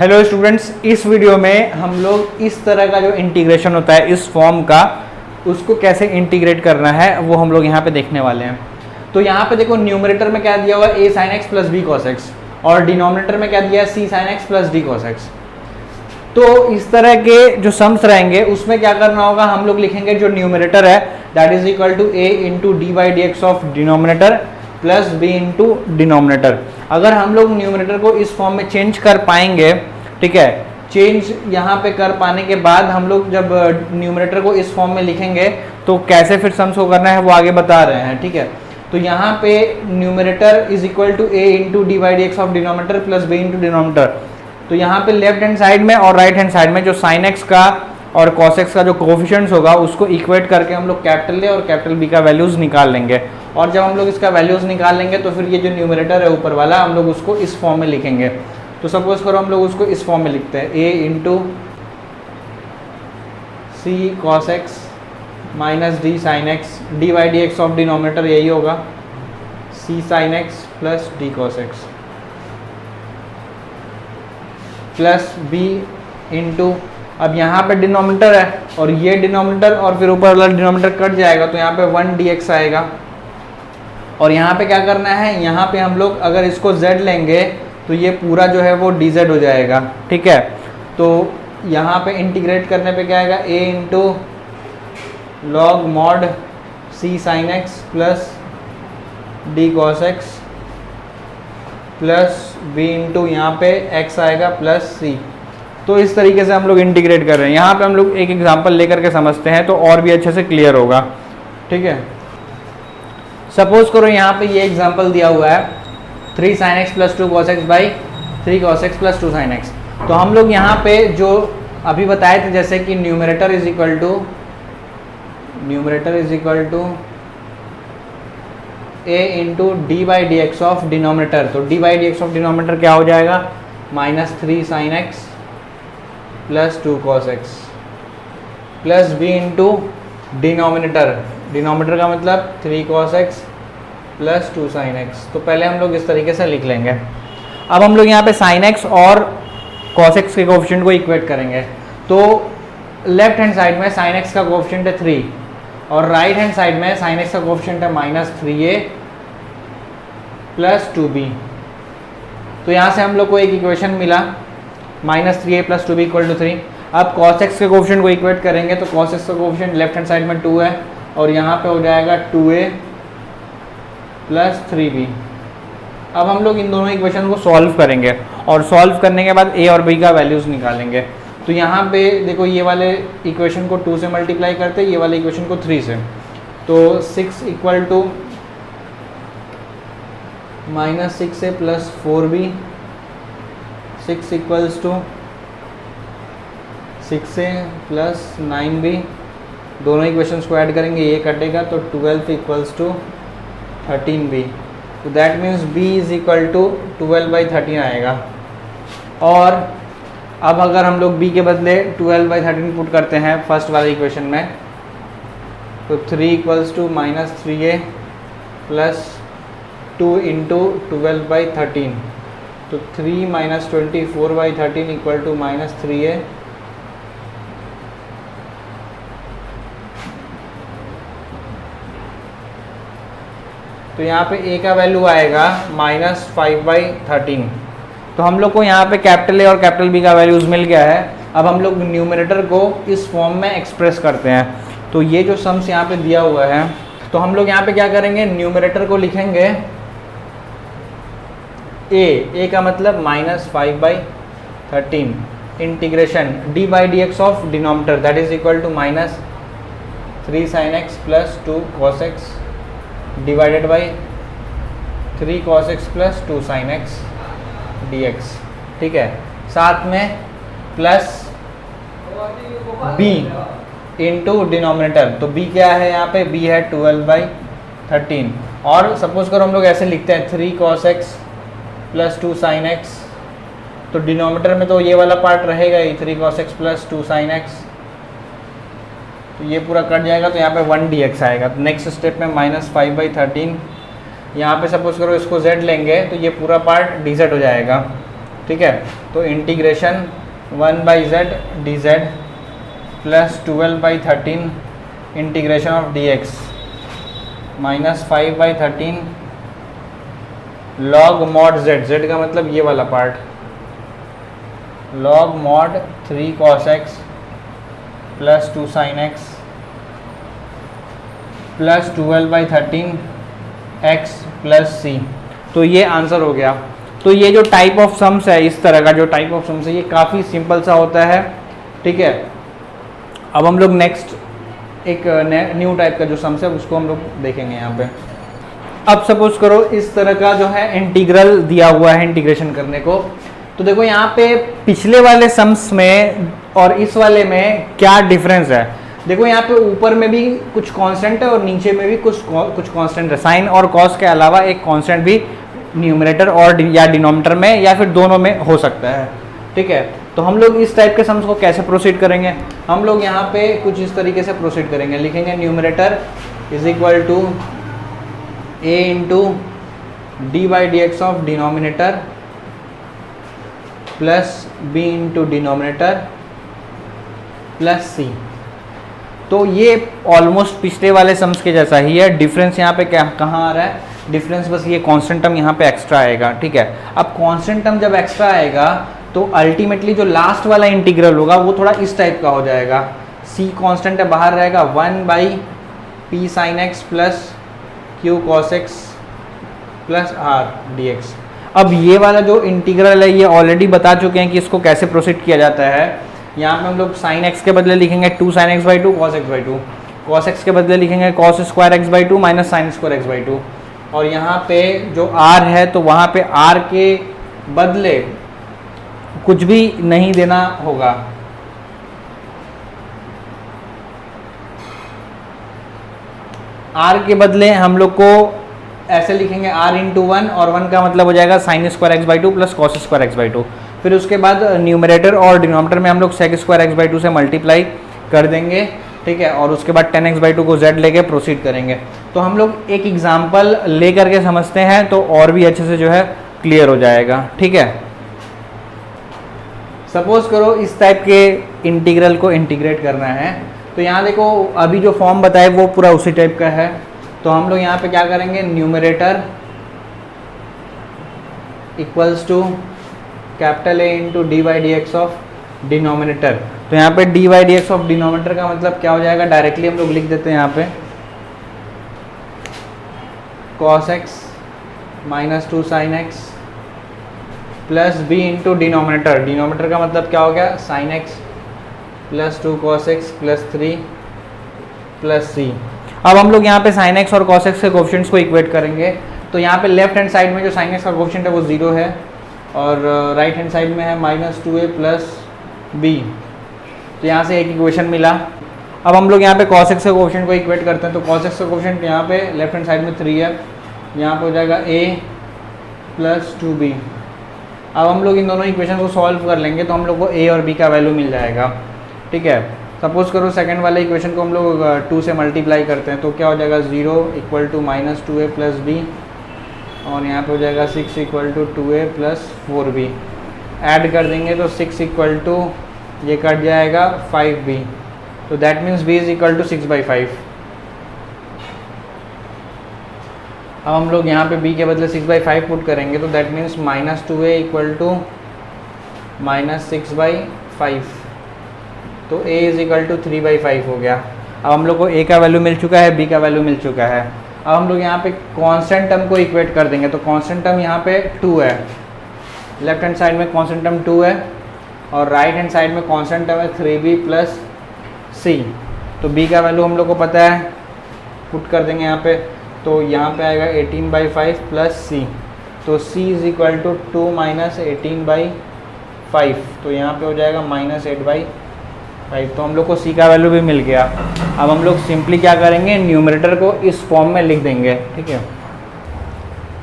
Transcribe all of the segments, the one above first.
Hello students, इस video में हम लोग इस तरह का जो इंटीग्रेशन होता है इस फॉर्म का, उसको कैसे इंटीग्रेट करना है वो हम लोग यहाँ पे देखने वाले हैं। तो यहाँ पे देखो, न्यूमरेटर में क्या दिया हुआ है a sin x plus b cos x, और डिनोमिनेटर में क्या दिया है c sin x plus d cos x। तो इस तरह के जो सम्स रहेंगे उसमें क्या करना होगा, हम लोग लिखेंगे जो न्यूमरेटर है that is equal to a into D by D x of denominator plus b into denominator. अगर हम लोग न्यूमरेटर को इस फॉर्म में चेंज कर पाएंगे, ठीक है, चेंज यहाँ पे कर पाने के बाद हम लोग जब न्यूमरेटर को इस फॉर्म में लिखेंगे तो कैसे फिर सम्स को करना है वो आगे बता रहे हैं, ठीक है। तो यहाँ पे numerator is equal to a into D by D x of denominator plus b into denominator. तो यहाँ पे लेफ्ट हैंड साइड में और राइट हैंड साइड में जो साइन एक्स का और कॉस एक्स का जो कोफिशिएंट्स होगा उसको इक्वेट करके हम लोग कैपिटल ए और कैपिटल बी का वैल्यूज निकाल लेंगे। और जब हम लोग इसका वैल्यूज निकाल लेंगे तो फिर ये जो न्यूमरेटर है ऊपर वाला हम लोग उसको इस फॉर्म में लिखेंगे। तो सपोज करो हम लोग उसको इस फॉर्म में लिखते हैं a into C cos X minus D sine X D by D x of denominator यही होगा c sine X plus D cos X plus b into, अब यहाँ पे डिनोमिनेटर है और ये डिनोमिनेटर और फिर ऊपर वाला डिनोमिनेटर कट जाएगा तो यहाँ पे 1 dx आएगा। और यहाँ पे क्या करना है, यहाँ पे हम लोग अगर इसको z लेंगे तो ये पूरा जो है वो dz हो जाएगा, ठीक है। तो यहाँ पे इंटीग्रेट करने पे क्या आएगा, a into log mod c sine X plus D cos X plus b into यहाँ पे x आएगा प्लस c। तो इस तरीके से हम लोग इंटीग्रेट कर रहे हैं। यहाँ पे हम लोग एक एग्जांपल लेकर के समझते हैं तो और भी अच्छे से क्लियर होगा, ठीक है। सपोज करो यहाँ पे ये एग्जांपल दिया हुआ है 3 sin x plus 2 cos x by 3 cos x plus 2 sin x। तो हम लोग यहाँ पे जो अभी बताए थे जैसे कि numerator is equal to a into D by D x of denominator. तो d by D x of denominator क्या हो जाएगा, minus 3 sin x plus 2 cos x plus b into denominator, denominator का मतलब 3 cos x plus 2 sin x। तो पहले हम लोग इस तरीके से लिख लेंगे। अब हम लोग यहाँ पे sin x और cos x के कोफिशिएंट को इक्वेट करेंगे। तो लेफ्ट हैंड साइड में sin x का कोफिशिएंट है 3 और राइट हैंड साइड में sin x का कोफिशिएंट है माइनस 3a प्लस 2b। तो यहाँ से हम लोग को एक इक्वेशन मिला minus 3a plus 2b equal to 3। अब cos x के कोफिशिएंट को इक्वेट करेंगे तो cos x का कोफिशिएंट लेफ्ट हैंड साइड में 2 है और यहाँ पे हो जाएगा 2a प्लस 3b। अब हम लोग इन दोनों इक्वेशन को सॉल्व करेंगे और सॉल्व करने के बाद a और b का वैल्यूज़ निकालेंगे। तो यहाँ पे देखो, ये वाले इक्वेशन को 2 से मल्टीप्लाई करते, ये वाले इक्वेशन को 3 से। तो 6 equal to minus 6a plus 4b, 6 equals to 6a plus 9b। दोनों इक्वेशंस को ऐड करेंगे, ये कटेगा तो 12 इक्वल्स टू 13b। तो that means b is equal to 12/13 आएगा। और अब अगर हम लोग b के बदले 12/13 पुट करते हैं फर्स्ट वाले इक्वेशन में तो 3 equals to minus 3a plus 2 into 12/13। तो 3 minus 24/13 equal to minus 3a तो यहाँ पे a का वैल्यू आएगा माइनस 5/13। तो हम लोग को यहाँ पे कैपिटल A और कैपिटल B का वैल्यूज़ मिल गया है। अब हम लोग न्यूमरेटर को इस फॉर्म में एक्सप्रेस करते हैं। तो ये जो सम्स यहाँ पे दिया हुआ है, तो हम लोग यहाँ पे क्या करेंगे, न्यूमरेटर को लिखेंगे a का मतलब minus 5/13 integration D by D x of denominator that is equal to minus 3 sin x plus 2 cos x divided by 3 cos x plus 2 sin x dx, ठीक है। साथ में प्लस b इंटू डिनोमिनेटर। तो b क्या है यहाँ पे, b है 12/13। और सपोज करो हम लोग ऐसे लिखते हैं 3 cos x plus 2 sin x। तो डिनोमिनेटर में तो ये वाला पार्ट रहेगा ही 3 cos x plus 2 sin x, तो ये पूरा कट जाएगा तो यहाँ पे 1 dx आएगा। तो नेक्स्ट स्टेप में माइनस 5/13 यहाँ पे सपोज करो इसको z लेंगे तो ये पूरा पार्ट dz हो जाएगा, ठीक है। तो integration 1/z dz plus 12/13 integration of dx minus 5/13 log mod z, z का मतलब ये वाला part, log mod 3 cos x plus 2 sin x plus 12/13 x plus c। तो ये आंसर हो गया। तो ये जो टाइप ऑफ सम्स है, इस तरह का जो टाइप ऑफ सम्स है, ये काफ़ी सिंपल सा होता है, ठीक है। अब हम लोग नेक्स्ट एक न्यू टाइप का जो सम्स है उसको हम लोग देखेंगे यहाँ पे। अब सपोज करो इस तरह का जो है इंटीग्रल दिया हुआ है इंटीग्रेशन करने को। तो देखो यहाँ पे पिछले वाले सम्स में और इस वाले में क्या डिफरेंस है। देखो यहाँ पे ऊपर में भी कुछ कांस्टेंट है और नीचे में भी कुछ कांस्टेंट है। साइन और कॉस के अलावा एक कांस्टेंट भी न्यूमरेटर और या डिनोमिनेटर में या फिर दोनों में हो सकता है, ठीक है। तो हम लोग इस टाइप के सम्स को कैसे प्रोसीड करेंगे, हम लोग यहाँ पे कुछ इस तरीके से प्रोसीड करेंगे। लिखेंगे numerator is equal to a into D by D x of denominator plus b into denominator plus c। तो ये ऑलमोस्ट पिछले वाले सम्स के जैसा ही है। डिफरेंस यहाँ पे क्या कहाँ आ रहा है, डिफरेंस बस ये कांस्टेंट टर्म यहाँ पे एक्स्ट्रा आएगा, ठीक है। अब कांस्टेंट टर्म जब एक्स्ट्रा आएगा तो अल्टीमेटली जो लास्ट वाला इंटीग्रल होगा वो थोड़ा इस टाइप का हो जाएगा। c कांस्टेंट है, बाहर रहेगा 1/p sin x plus q cos x plus r dx। अब ये वाला जो इंटीग्रल है ये ऑलरेडी बता चुके हैं कि इसको कैसे प्रोसीड किया जाता है। यहाँ पे हम लोग sin x के बदले लिखेंगे 2 sin x/2 cos x/2, cos x के बदले लिखेंगे cos square x/2 minus sin square x/2। और यहाँ पे जो r है तो वहाँ पे r के बदले कुछ भी नहीं देना होगा। r के बदले हम लोग को ऐसे लिखेंगे r इंटू 1 और 1 का मतलब हो जाएगा sign square x/2 plus cos square x/2। फिर उसके बाद न्यूमरेटर और डिनोमिनेटर में हम लोग सेक स्क्वायर x/2 से मल्टीप्लाई कर देंगे, ठीक है। और उसके बाद 10x/2 को z लेके प्रोसीड करेंगे। तो हम लोग एक एग्जाम्पल ले करके समझते हैं तो और भी अच्छे से जो है क्लियर हो जाएगा, ठीक है। सपोज करो इस टाइप के इंटीग्रल को इंटीग्रेट करना है। तो यहाँ देखो अभी जो फॉर्म बताए वो पूरा उसी टाइप का है। तो हम लोग यहाँ पे क्या करेंगे, numerator equals to capital A into D by D x of denominator. तो यहाँ पे D by D x of denominator का मतलब क्या हो जाएगा, डायरेक्टली हम लोग लिख देते हैं यहाँ पे cos x minus 2 sin x plus b into denominator. Denominator का मतलब क्या हो गया, sin x plus 2 cos x plus 3 plus c। अब हम लोग यहाँ पे sin x और cos x के कोफिशिएंट्स को इक्वेट करेंगे। तो यहाँ पे लेफ्ट हैंड साइड में जो sin x का कोफिशिएंट है वो 0 है और राइट हैंड साइड में है माइनस 2a प्लस b। तो यहाँ से एक इक्वेशन मिला। अब हम लोग यहाँ पे cos x के कोफिशिएंट को इक्वेट करते हैं। तो cos x का कोफिशिएंट यहाँ पे लेफ्ट हैंड साइड में 3 है, यहाँ पे हो जाएगा a प्लस 2b। अब हम लोग इन दोनों इक्वेशन को सॉल्व कर लेंगे तो हम लोग को a और b का वैल्यू मिल जाएगा, ठीक है। सपोज करो सेकंड वाले इक्वेशन को हम लोग 2 से मल्टीप्लाई करते हैं तो क्या हो जाएगा, 0 equal to minus 2a plus b और यहाँ पे हो जाएगा 6 equal to 2a plus 4b। Add कर देंगे तो 6 इक्वल टू ये कट जाएगा 5b। तो that means b is equal to 6/5। अब हम लोग यहाँ पे b के बदले 6/5 पुट करेंगे तो that means minus 2a equal to minus 6/5। तो a इज इक्वल टू 3/5 हो गया। अब हम लोग को a का वैल्यू मिल चुका है, b का वैल्यू मिल चुका है। अब हम लोग यहाँ पे कांस्टेंट टर्म को इक्वेट कर देंगे। तो कांस्टेंट टर्म यहाँ पे 2 है, लेफ्ट हैंड साइड में कांस्टेंट टर्म 2 है और राइट हैंड साइड में कांस्टेंट टर्म है 3b प्लस c। तो b का वैल्यू हम लोग को पता है, पुट कर देंगे यहाँ पे। तो यहाँ पे आएगा 18/5 प्लस c। तो c is equal to 2 minus 18/5। तो यहाँ पे हो जाएगा माइनस 8/5। तो हम लोग को c का वैल्यू भी मिल गया। अब हम लोग सिंपली क्या करेंगे, न्यूमरेटर को इस फॉर्म में लिख देंगे, ठीक है।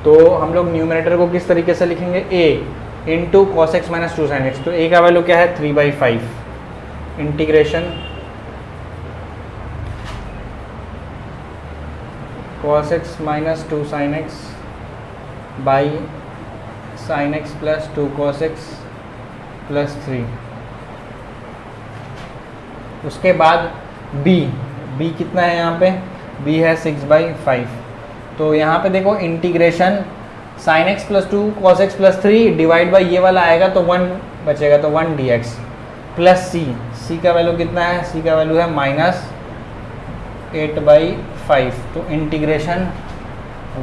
तो हम लोग न्यूमरेटर को किस तरीके से लिखेंगे, a into cos X minus 2 sin x। तो a का वैल्यू क्या है, 3/5 integration cos x minus 2 sin x by sine X plus 2 cos X plus 3। उसके बाद b कितना है यहाँ पे, b है 6/5। तो यहाँ पे देखो integration sign X plus 2 cos X plus 3 divide by ये वाला आएगा तो 1 बचेगा, तो 1 dx प्लस c का वैल्यू कितना है, c का वैल्यू है -8/5। तो integration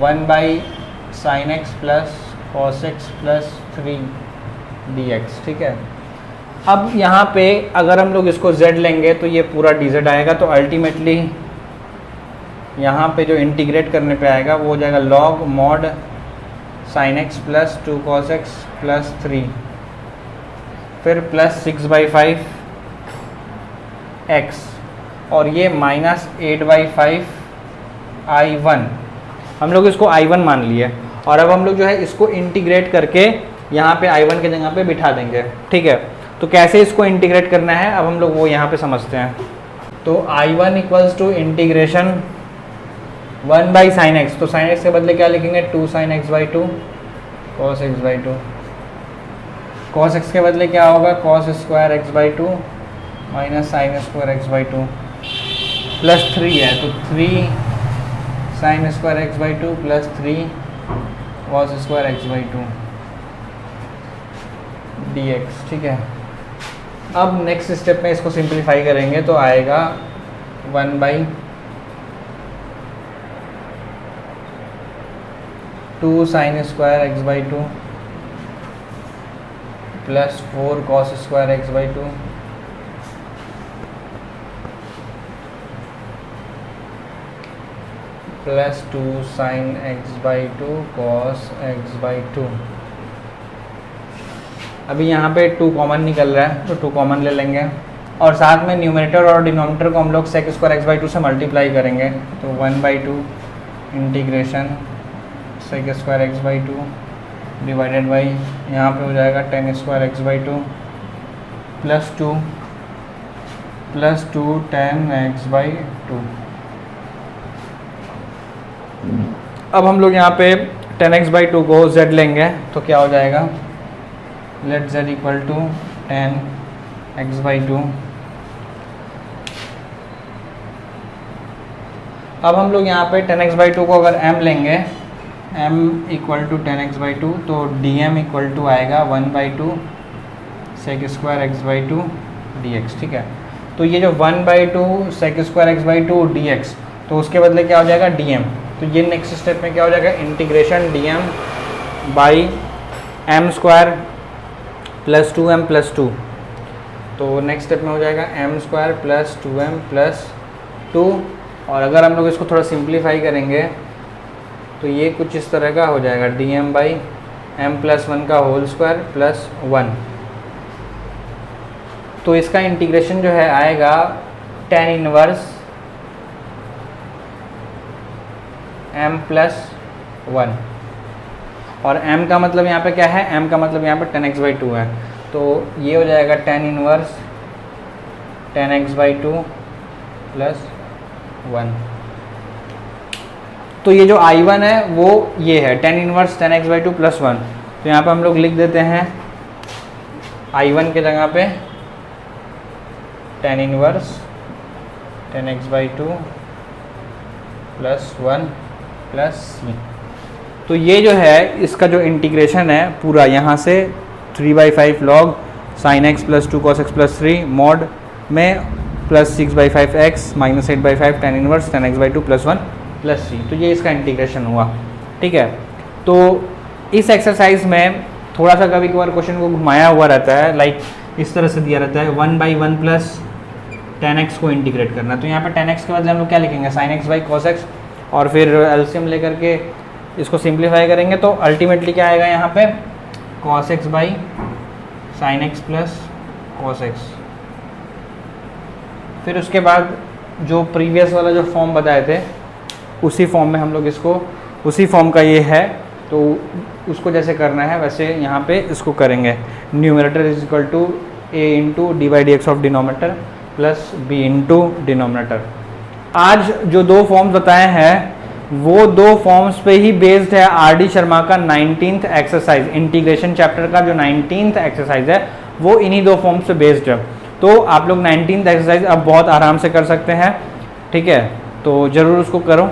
1/sin x plus cos x plus 3 dx। ठीक है, अब यहाँ पे अगर हम लोग इसको z लेंगे तो ये पूरा dz आएगा, तो अल्टीमेटली यहाँ पे जो इंटीग्रेट करने पे आएगा वो हो जाएगा log mod sin x plus 2 cos x plus 3, फिर प्लस 6/5 x और ये -8/5 I1। हम लोग इसको I1 मान लिए और अब हम लोग जो है इसको इंटीग्रेट करके यहाँ पे I1 के जगह पे बिठा देंगे। ठीक है, तो कैसे इसको इंटीग्रेट करना है अब हम लोग वो यहाँ पे समझते हैं। तो I1 equals to integration 1/sin x, तो sin x के बदले क्या लिखेंगे 2sin x/2 cos x/2। cos x के बदले क्या होगा cos square x/2 minus sign square x/2 plus 3 है, तो 3 sign square x/2 plus 3 cos square x/2 dx। ठीक है, अब नेक्स्ट स्टेप में इसको सिंप्लीफाई करेंगे तो आएगा 1/2 sine square x/2 plus 4 cos square x/2 plus 2 sine x/2 cos x/2। अभी यहाँ पे 2 कॉमन निकल रहा है तो 2 कॉमन ले लेंगे और साथ में न्यूमरेटर और डिनोमिनेटर को हम लोग sec स्क्वायर x/2 से मल्टीप्लाई करेंगे, तो 1/2 integration sec square x/2 divided by यहाँ पे हो जाएगा tan square x/2 plus 2 tan x/2। अब हम लोग यहाँ पे tan x/2 को z लेंगे तो क्या हो जाएगा, let z equal to tan x/2। अब हम लोग यहाँ पे tan x/2 को अगर m लेंगे, m equal to tan x/2, तो dm इक्वल टू आएगा 1/2 sec स्क्वायर x/2 dx। ठीक है, तो ये जो 1/2 sec स्क्वायर x/2 dx, तो उसके बदले क्या हो जाएगा dm। तो ये नेक्स्ट स्टेप में क्या हो जाएगा integration dm by m square plus 2m plus 2। तो नेक्स्ट स्टेप में हो जाएगा m square plus 2m plus 2। और अगर हम लोग इसको थोड़ा सिंप्लीफाई करेंगे तो ये कुछ इस तरह का हो जाएगा dm बाई m प्लस 1 का होल स्क्वायर प्लस 1। तो इसका इंटीग्रेशन जो है आएगा tan इनवर्स m प्लस 1 और m का मतलब यहाँ पे क्या है, m का मतलब यहाँ पे tan x/2 है, तो ये हो जाएगा tan inverse tan x/2 plus 1। तो ये जो I1 है वो ये है tan inverse tan x/2 plus 1। तो यहाँ पे हम लोग लिख देते हैं I1 के जगह पे tan inverse tan x/2 plus 1 plus c। तो ये जो है इसका जो इंटीग्रेशन है पूरा यहाँ से 3/5 log sin x plus 2 cos x plus 3 mod में plus 6/5 x minus 8/5 tan inverse tan x/2 plus 1 plus c। तो ये इसका इंटीग्रेशन हुआ। ठीक है, तो इस एक्सरसाइज में थोड़ा सा कभी कभार क्वेश्चन को घुमाया हुआ रहता है, लाइक इस तरह से दिया रहता है 1/1 प्लस tan x को इंटीग्रेट करना। तो यहाँ पे tan x के बदले हम लोग क्या लिखेंगे sin x by cos x और फिर एलसीएम लेकर के इसको सिंप्लीफाई करेंगे तो अल्टीमेटली क्या आएगा यहाँ पे cos x by sin x plus cos x। फिर उसके बाद जो प्रीवियस वाला जो फॉर्म बताए थे उसी फॉर्म में हम लोग इसको, उसी फॉर्म का ये है तो उसको जैसे करना है वैसे यहाँ पे इसको करेंगे। Numerator is equal to a into D by D x of denominator plus b into denominator. आज जो 2 फॉर्म्स बताए हैं वो दो फॉर्म्स पे ही बेस्ड है आर डी शर्मा का 19th एक्सरसाइज, इंटीग्रेशन चैप्टर का जो 19th एक्सरसाइज है वो इन्हीं दो फॉर्म्स पे बेस्ड है। तो आप लोग 19th एक्सरसाइज अब बहुत आराम से कर सकते हैं, ठीक है, तो ज़रूर उसको करो।